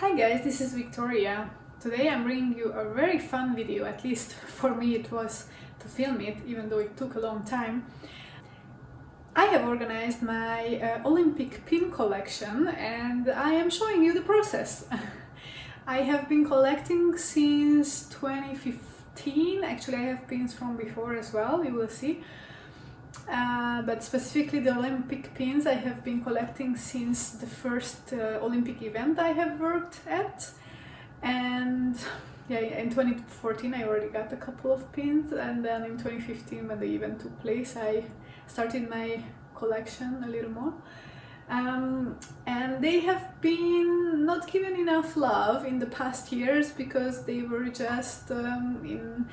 Hi guys, this is Victoria. Today I'm bringing you a very fun video, at least for me it was to film it, even though it took a long time. I have organized my Olympic pin collection and I am showing you the process. I have been collecting since 2015, actually I have pins from before as well, you will see. But specifically the Olympic pins I have been collecting since the first Olympic event I have worked at, and yeah, in 2014 I already got a couple of pins, and then in 2015 when the event took place I started my collection a little more. And they have been not given enough love in the past years because they were just in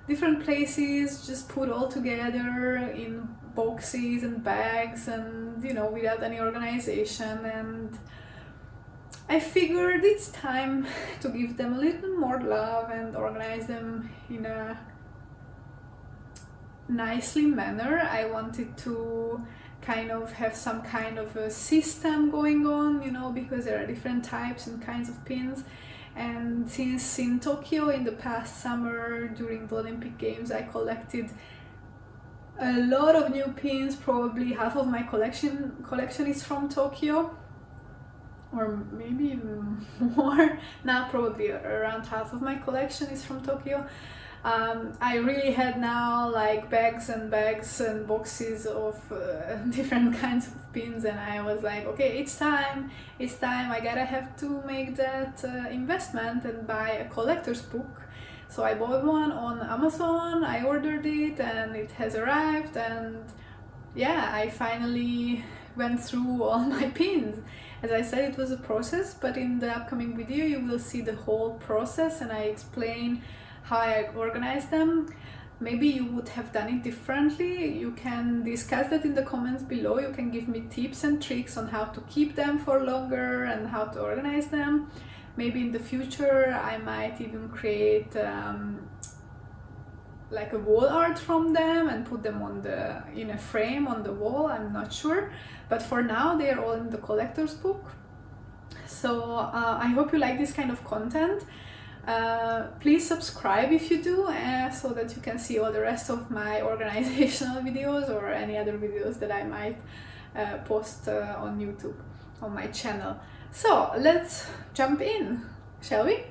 different places, just put all together in boxes and bags and, you know, without any organization. And I figured it's time to give them a little more love and organize them in a nicely manner. I wanted to kind of have some kind of a system going on, you know, because there are different types and kinds of pins. And since in Tokyo in the past summer during the Olympic Games I collected a lot of new pins, probably half of my collection is from Tokyo, or maybe even more. Now probably around half of my collection is from Tokyo. I really had now like bags and boxes of different kinds of pins, and I was like, okay, it's time, I gotta have to make that investment and buy a collector's book. So I bought one on Amazon, I ordered it and it has arrived, and yeah, I finally went through all my pins. As I said, it was a process, but in the upcoming video you will see the whole process and I explain how I organize them. Maybe you would have done it differently. You can discuss that in the comments below. You can give me tips and tricks on how to keep them for longer and how to organize them. Maybe in the future I might even create like a wall art from them and put them on in a frame on the wall. I'm not sure, but for now they are all in the collector's book. So I hope you like this kind of content. Please subscribe if you do, so that you can see all the rest of my organizational videos or any other videos that I might post on YouTube, on my channel. So let's jump in, shall we?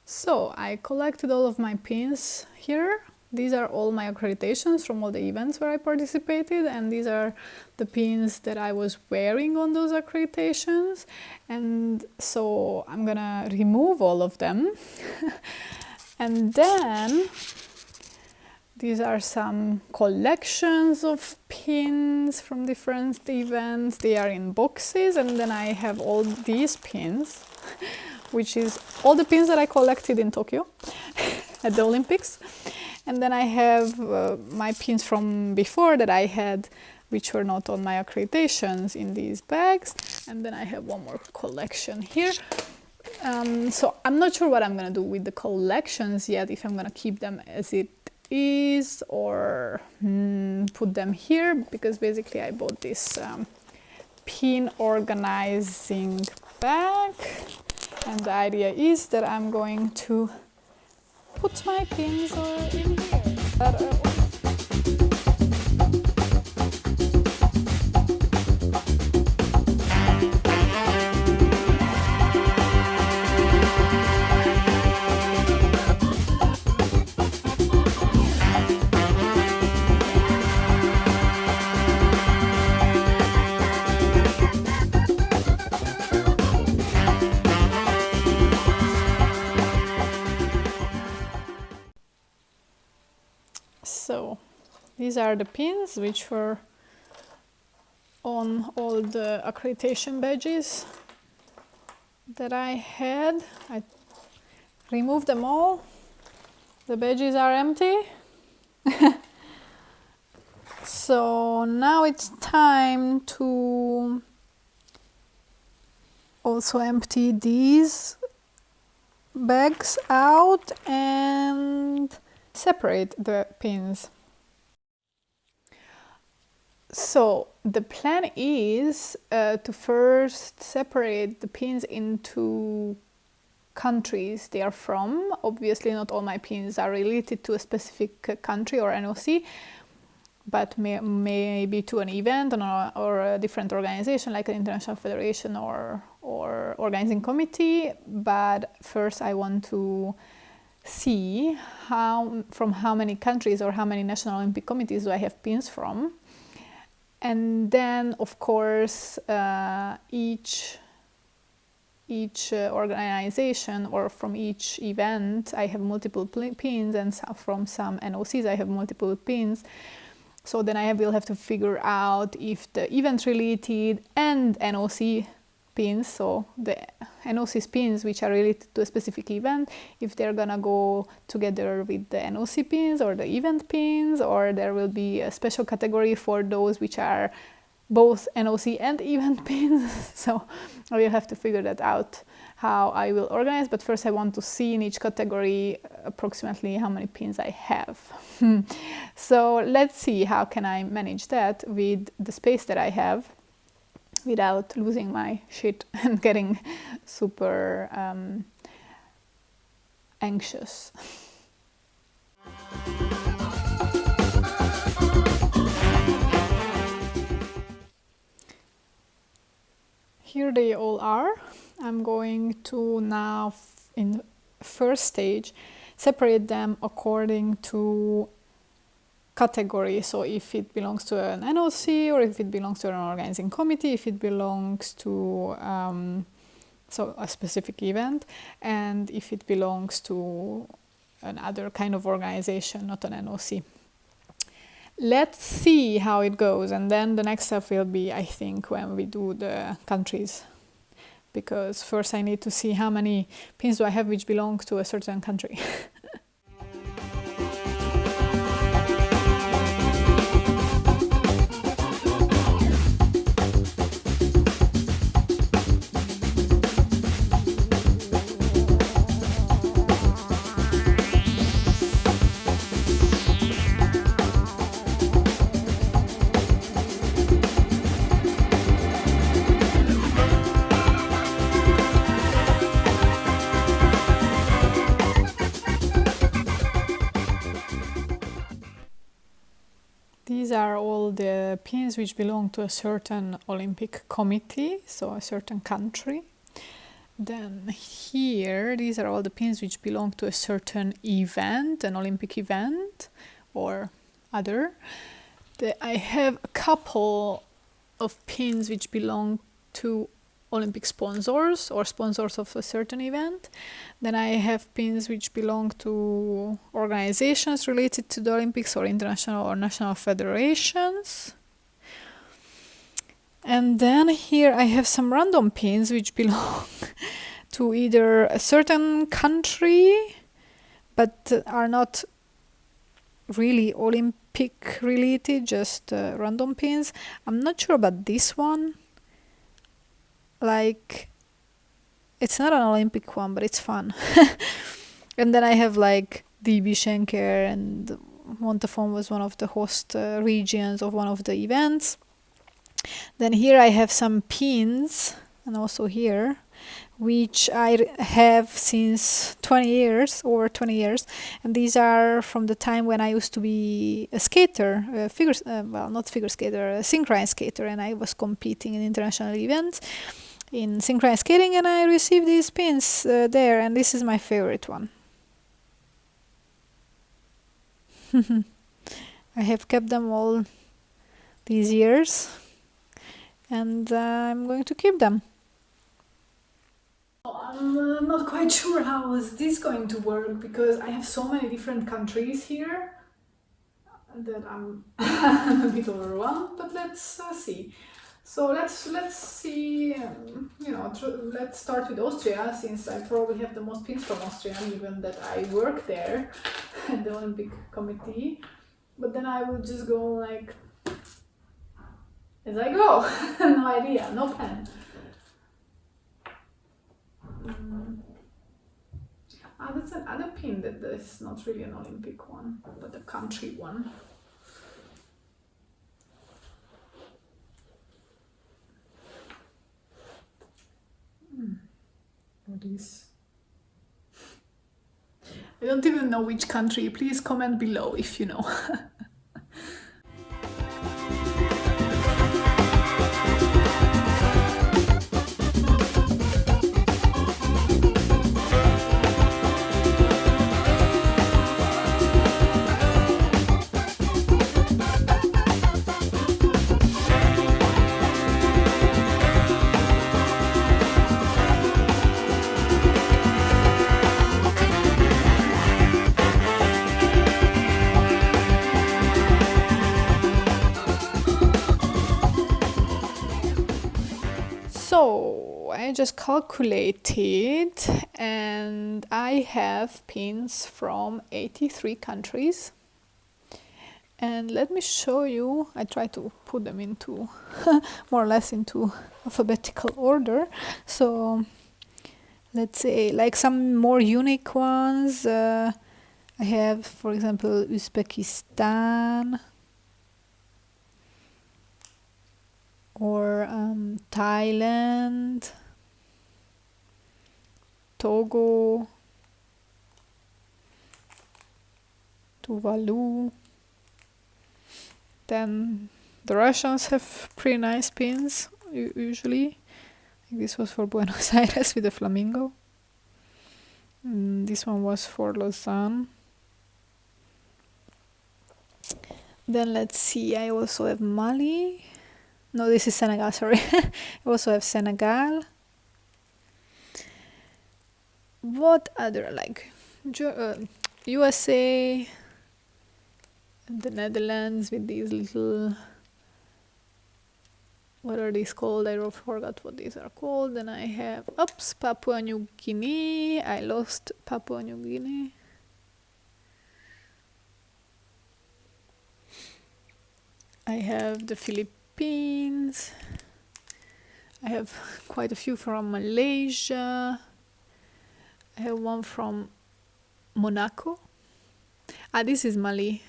So I collected all of my pins here. These are all my accreditations from all the events where I participated, and these are the pins that I was wearing on those accreditations. And so I'm gonna remove all of them. And then these are some collections of pins from different events. They are in boxes, and then I have all these pins, which is all the pins that I collected in Tokyo at the Olympics. And then I have my pins from before that I had, which were not on my accreditations, in these bags. And then I have one more collection here. So I'm not sure what I'm gonna do with the collections yet, if I'm gonna keep them as it is or put them here, because basically I bought this pin organizing bag. And the idea is that I'm going to put my pins in here. So these are the pins which were on all the accreditation badges that I had. I removed them all. The badges are empty. So now it's time to also empty these bags out and separate the pins. So the plan is to first separate the pins into countries they are from. Obviously, not all my pins are related to a specific country or NOC, but maybe to an event or a different organization like an international federation or organizing committee. But first I want to see from how many countries or how many national Olympic committees do I have pins from. And then, of course, each organization or from each event I have multiple pins, and from some NOCs I have multiple pins. So then I will have to figure out if the event related and NOC pins, so the NOC pins which are related to a specific event, if they're gonna go together with the NOC pins or the event pins, or there will be a special category for those which are both NOC and event pins. So I will have to figure that out, how I will organize. But first I want to see in each category approximately how many pins I have. So let's see how can I manage that with the space that I have without losing my shit and getting super anxious. Here they all are. I'm going to now, in first stage, separate them according to category. So if it belongs to an NOC, or if it belongs to an organizing committee, if it belongs to so a specific event, and if it belongs to another kind of organization, not an NOC. Let's see how it goes, and then the next step will be, I think, when we do the countries, because first I need to see how many pins do I have which belong to a certain country. These are all the pins which belong to a certain Olympic committee, so a certain country. Then here, these are all the pins which belong to a certain event, an Olympic event or other. I have a couple of pins which belong to Olympic sponsors or sponsors of a certain event. Then I have pins which belong to organizations related to the Olympics or international or national federations. And then here I have some random pins which belong to either a certain country but are not really Olympic related, just random pins. I'm not sure about this one. Like, it's not an Olympic one, but it's fun. And then I have like DB Schenker, and Montafon was one of the host regions of one of the events. Then here I have some pins, and also here, which I have since 20 years, over 20 years. And these are from the time when I used to be a skater, a synchronized skater, and I was competing in international events in synchronized skating, and I received these pins there, and this is my favorite one. I have kept them all these years, and I'm going to keep them. I'm not quite sure how is this going to work, because I have so many different countries here that I'm a bit overwhelmed, but let's see. So let's see, let's start with Austria, since I probably have the most pins from Austria, given that I work there at the Olympic Committee. But then I will just go like as I go. No idea, no plan. That's another pin that is not really an Olympic one, but a country one. for this. I don't even know which country. Please comment below if you know. So I just calculated and I have pins from 83 countries. And let me show you, I try to put them into more or less into alphabetical order. So let's say like some more unique ones. I have, for example, Uzbekistan, or Thailand, Togo, Tuvalu. Then the Russians have pretty nice pins usually. This was for Buenos Aires with the flamingo. This one was for Lausanne. Then let's see, I also have Mali. No, this is Senegal, sorry. I also have Senegal. What other, like USA, the Netherlands with these little, what are these called? I forgot what these are called. Then I have, Papua New Guinea. I lost Papua New Guinea. I have the Philippines. I have quite a few from Malaysia. I have one from Monaco. This is Mali.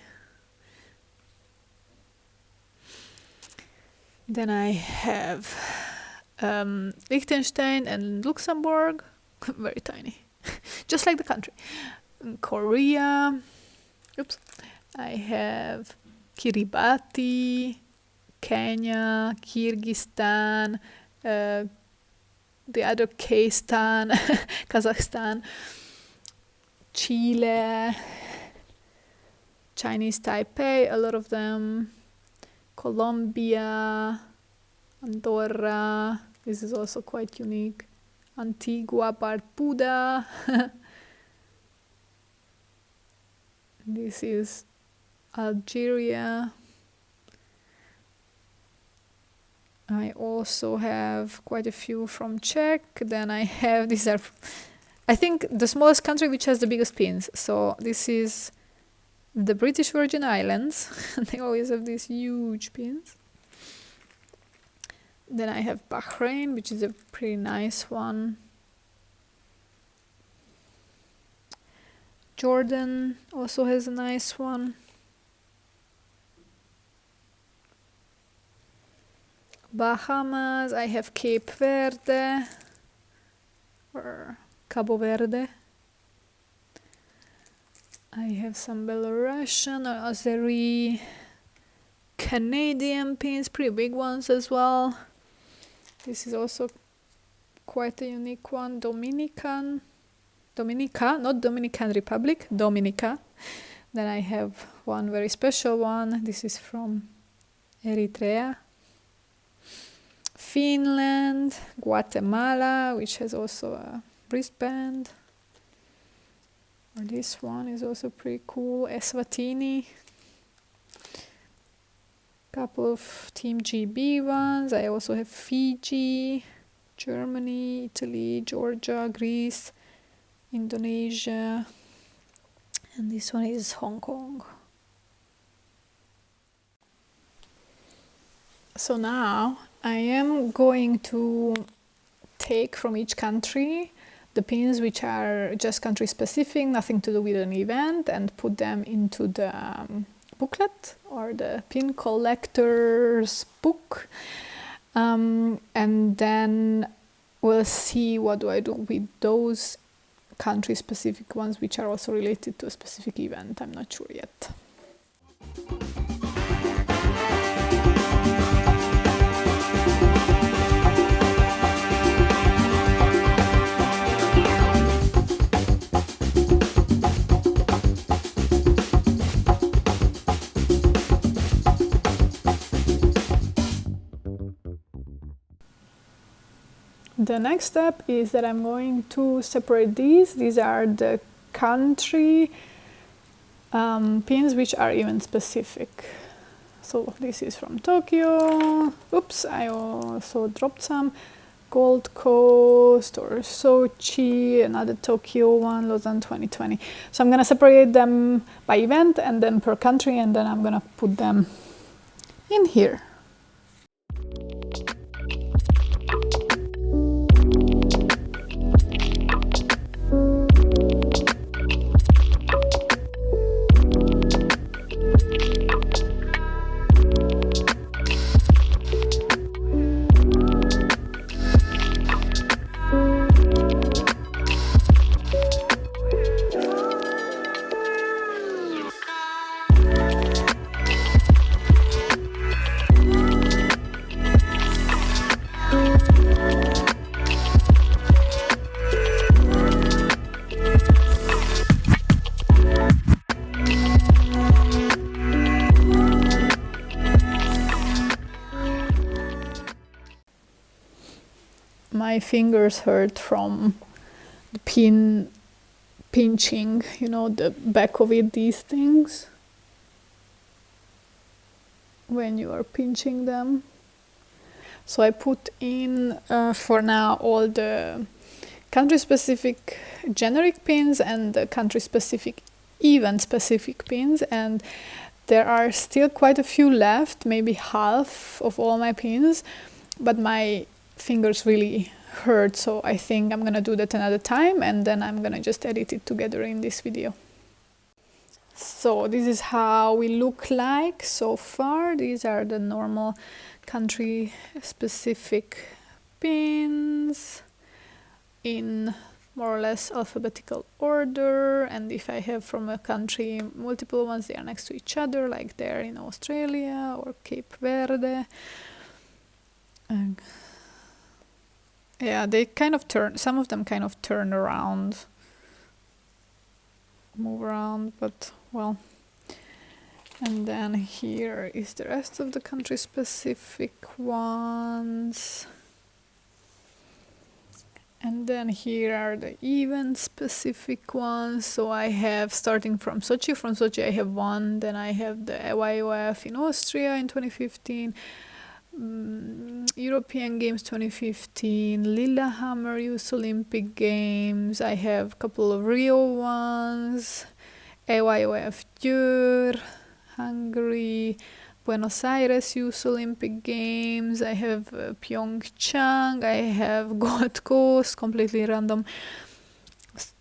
Then I have Liechtenstein and Luxembourg. Very tiny. Just like the country. Korea. I have Kiribati, Kenya, Kyrgyzstan, the other K-stan, Kazakhstan, Chile, Chinese Taipei, a lot of them, Colombia, Andorra, this is also quite unique, Antigua, Barbuda, this is Algeria. I also have quite a few from Czech. Then I have, these are, I think, the smallest country which has the biggest pins. So this is the British Virgin Islands. They always have these huge pins. Then I have Bahrain, which is a pretty nice one. Jordan also has a nice one. Bahamas, I have Cape Verde or Cabo Verde. I have some Belarusian or Azeri, Canadian pins, pretty big ones as well. This is also quite a unique one. Dominica, not Dominican Republic, Dominica. Then I have one very special one. This is from Eritrea. Finland, Guatemala, which has also a wristband. Or this one is also pretty cool. Eswatini. Couple of Team GB ones. I also have Fiji, Germany, Italy, Georgia, Greece, Indonesia. And this one is Hong Kong. So now I am going to take from each country the pins which are just country specific, nothing to do with an event, and put them into the booklet or the pin collector's book. And then we'll see what do I do with those country specific ones which are also related to a specific event. I'm not sure yet. The next step is that I'm going to separate these. These are the country pins which are event specific. So this is from Tokyo. Oops, I also dropped some. Gold Coast or Sochi, another Tokyo one, Lausanne 2020. So I'm gonna separate them by event and then per country, and then I'm gonna put them in here. My fingers hurt from the pinching, you know, the back of it, these things, when you are pinching them. So I put in for now all the country specific generic pins and the country specific event specific pins, and there are still quite a few left, maybe half of all my pins, but my fingers really hurt, so I think I'm gonna do that another time, and then I'm gonna just edit it together in this video. So this is how we look like so far. These are the normal country specific pins in more or less alphabetical order, and if I have from a country multiple ones, they are next to each other, like there in Australia or Cape Verde. Yeah, they kind of turn, some of them kind of turn around, move around, but well. And then here is the rest of the country specific ones. And then here are the event specific ones. So I have, starting from Sochi I have one, then I have the YOF in Austria in 2015, European Games 2015, Lillehammer Youth Olympic Games, I have a couple of Rio ones, AYOF Győr, Hungary, Buenos Aires Youth Olympic Games, I have Pyeongchang, I have Gold Coast, completely random,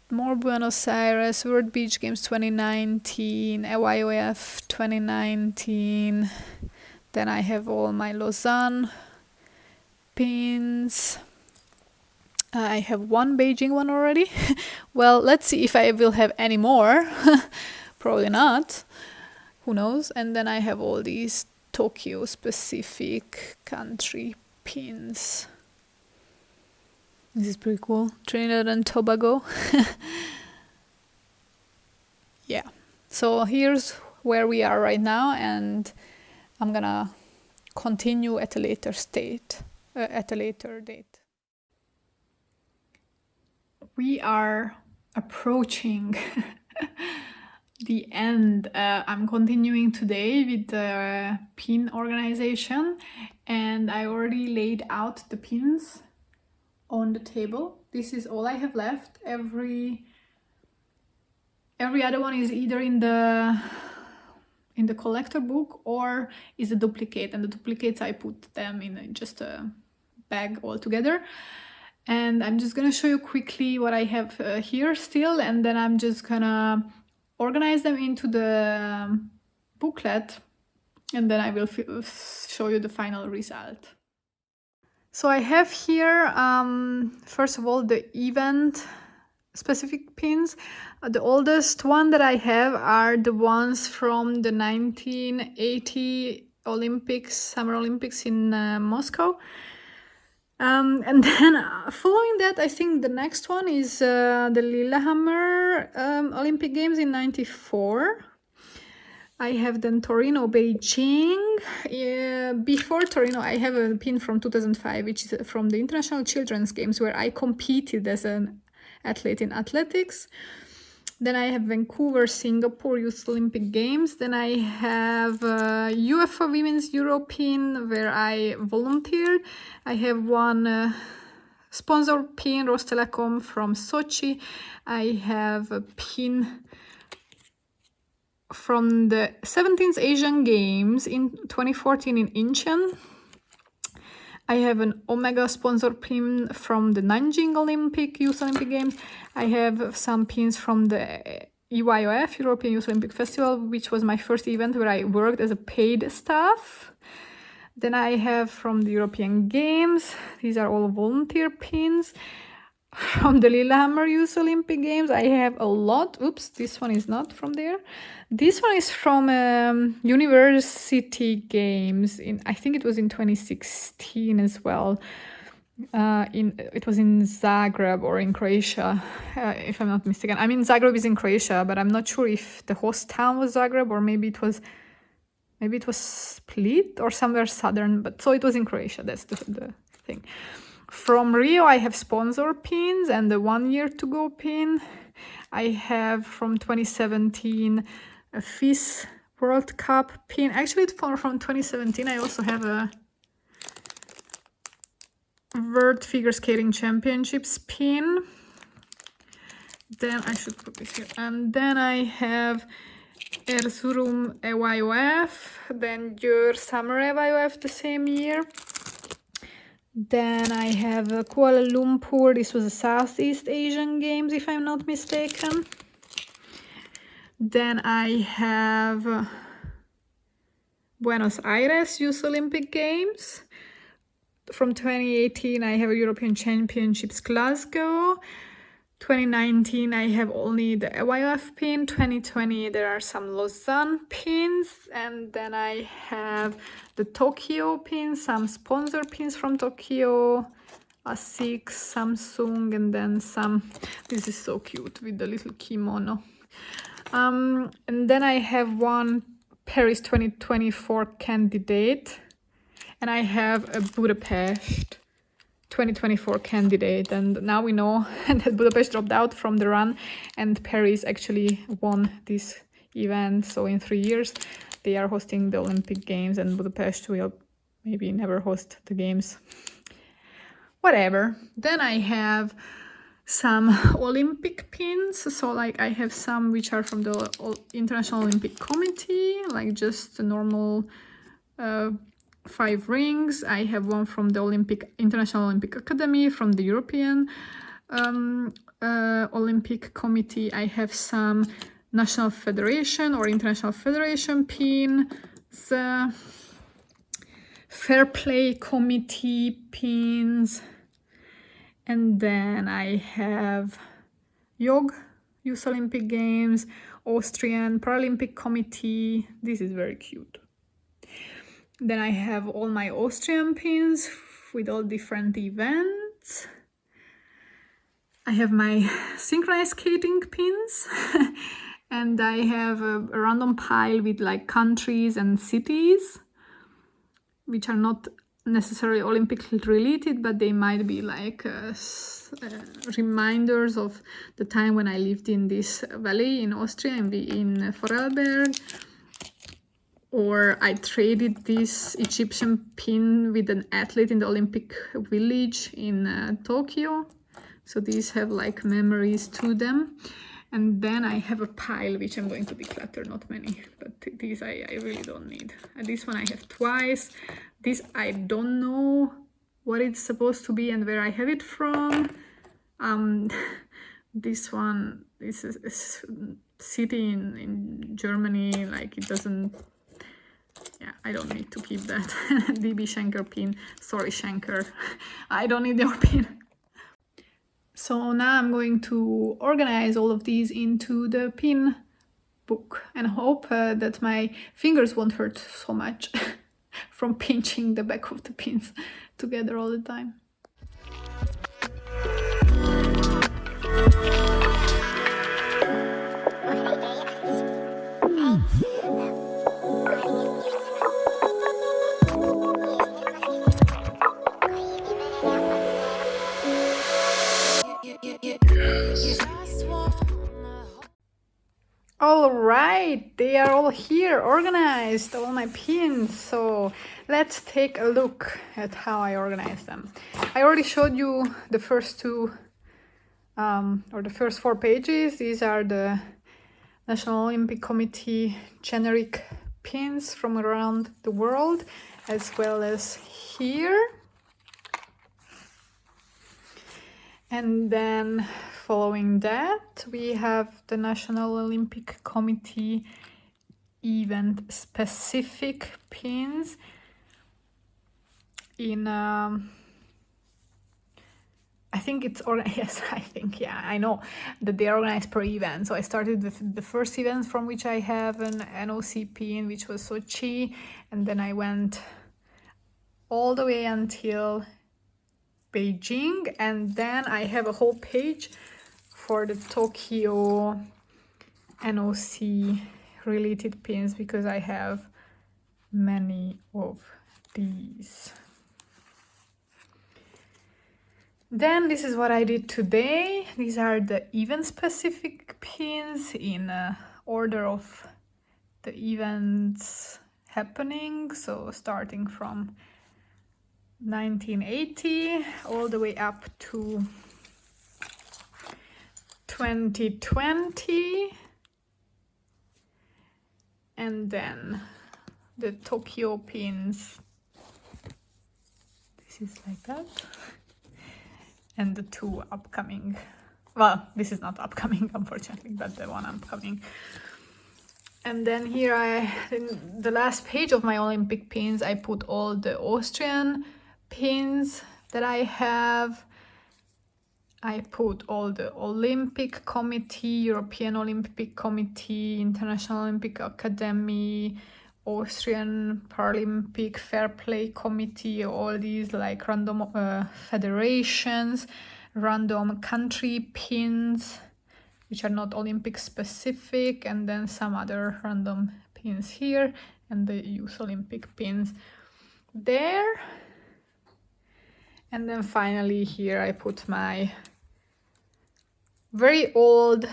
more Buenos Aires, World Beach Games 2019, AYOF 2019, then I have all my Lausanne pins. I have one Beijing one already. Well, let's see if I will have any more. Probably not. Who knows? And then I have all these Tokyo specific country pins. This is pretty cool. Trinidad and Tobago. Yeah. So here's where we are right now, and I'm gonna continue at a later date. We are approaching the end. I'm continuing today with the pin organization, and I already laid out the pins on the table. This is all I have left. Every other one is either in the collector book or is a duplicate, and the duplicates I put them in just a bag all together. And I'm just gonna show you quickly what I have here still, and then I'm just gonna organize them into the booklet, and then I will show you the final result. So I have here, first of all, the event specific pins. The oldest one that I have are the ones from the 1980 Olympics, Summer Olympics in Moscow. And then following that, I think the next one is the Lillehammer Olympic Games in 94. I have then Torino, Beijing. Before Torino, I have a pin from 2005, which is from the International Children's Games, where I competed as an athlete in athletics. Then I have Vancouver, Singapore Youth Olympic Games. Then I have UEFA Women's European, where I volunteered. I have one sponsor pin, Rostelecom from Sochi. I have a pin from the 17th Asian Games in 2014 in Incheon. I have an Omega sponsor pin from the Nanjing Youth Olympic Games. I have some pins from the EYOF, European Youth Olympic Festival, which was my first event where I worked as a paid staff. Then I have from the European Games, these are all volunteer pins. From the Lillehammer Youth Olympic Games, I have a lot. Oops, this one is not from there. This one is from University Games. I think it was in 2016 as well. It was in Zagreb or in Croatia, if I'm not mistaken. I mean, Zagreb is in Croatia, but I'm not sure if the host town was Zagreb or maybe it was Split or somewhere southern. But so it was in Croatia. That's the thing. From Rio, I have sponsor pins and the 1 year to go pin. I have from 2017 a FIS World Cup pin. Actually, it's from 2017. I also have a World Figure Skating Championships pin. Then I should put this here. And then I have Erzurum EYOF, then your Summer EYOF the same year. Then I have Kuala Lumpur. This was a Southeast Asian Games, if I'm not mistaken. Then I have Buenos Aires Youth Olympic Games. From 2018, I have a European Championships Glasgow. 2019, I have only the EYOF pin. 2020, there are some Lausanne pins. And then I have the Tokyo pins, some sponsor pins from Tokyo, ASICS, Samsung, and then some. This is so cute with the little kimono. And then I have one Paris 2024 candidate. And I have a Budapest 2024 candidate, and now we know that Budapest dropped out from the run and Paris actually won this event. So in 3 years they are hosting the Olympic Games and Budapest will maybe never host the games. Whatever. Then I have some Olympic pins. So like I have some which are from the International Olympic Committee, like just the normal 5 rings. I have one from the International Olympic Academy, from the European Olympic Committee. I have some National Federation or International Federation pins, Fair Play Committee pins, and then I have YOG, Youth Olympic Games, Austrian Paralympic Committee. This is very cute. Then I have all my Austrian pins with all different events. I have my synchronized skating pins and I have a random pile with like countries and cities, which are not necessarily Olympic related, but they might be like reminders of the time when I lived in this valley in Austria, in Vorarlberg. Or I traded this Egyptian pin with an athlete in the Olympic Village in Tokyo. So these have like memories to them. And then I have a pile which I'm going to declutter, not many, but these I really don't need. And this one I have twice. This I don't know what it's supposed to be and where I have it from. This one, this is a city in Germany, like it doesn't Yeah, I don't need to keep that. DB Schenker pin. Sorry, Schenker. I don't need your pin. So now I'm going to organize all of these into the pin book and hope that my fingers won't hurt so much from pinching the back of the pins together all the time. All right, they are all here, organized, all my pins. So let's take a look at how I organize them. I already showed you the first two or the first 4 pages. These are the National Olympic Committee generic pins from around the world, as well as here. And then following that, we have the National Olympic Committee event specific pins in I think it's yes, I think, yeah, I know that they are organized per event. So I started with the first event from which I have an NOC pin, which was Sochi, and then I went all the way until Beijing, and then I have a whole page for the Tokyo NOC related pins because I have many of these. Then this is what I did today. These are the event specific pins in order of the events happening. So starting from 1980 all the way up to 2020. And then the Tokyo pins. This is like that. And the 2 upcoming, well, this is not upcoming unfortunately, but the one upcoming. And then here in the last page of my Olympic pins, I put all the Austrian pins that I have. I put all the Olympic Committee, European Olympic Committee, International Olympic Academy, Austrian Paralympic Fair Play Committee, all these like random federations, random country pins, which are not Olympic specific, and then some other random pins here, and the Youth Olympic pins there. And then finally here I put my very old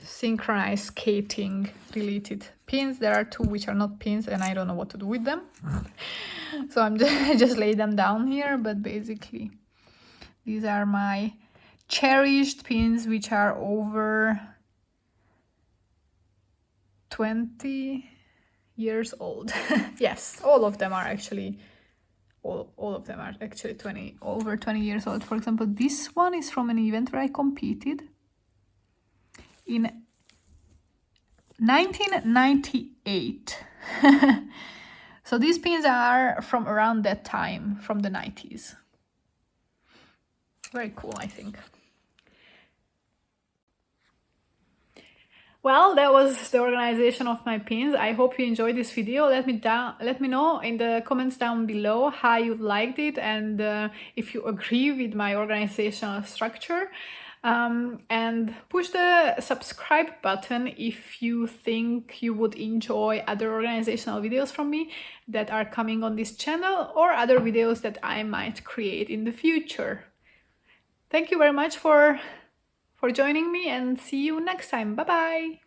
synchronized skating related pins. There are 2 which are not pins and I don't know what to do with them. So I just lay them down here, but basically these are my cherished pins which are over 20 years old. Yes, all of them are actually all of them are actually over 20 years old. For example, this one is from an event where I competed in 1998. So these pins are from around that time, from the 90s. Very cool, I think. Well, that was the organization of my pins. I hope you enjoyed this video. Let me know in the comments down below how you liked it and if you agree with my organizational structure. And push the subscribe button if you think you would enjoy other organizational videos from me that are coming on this channel, or other videos that I might create in the future. Thank you very much for joining me, and see you next time. Bye bye.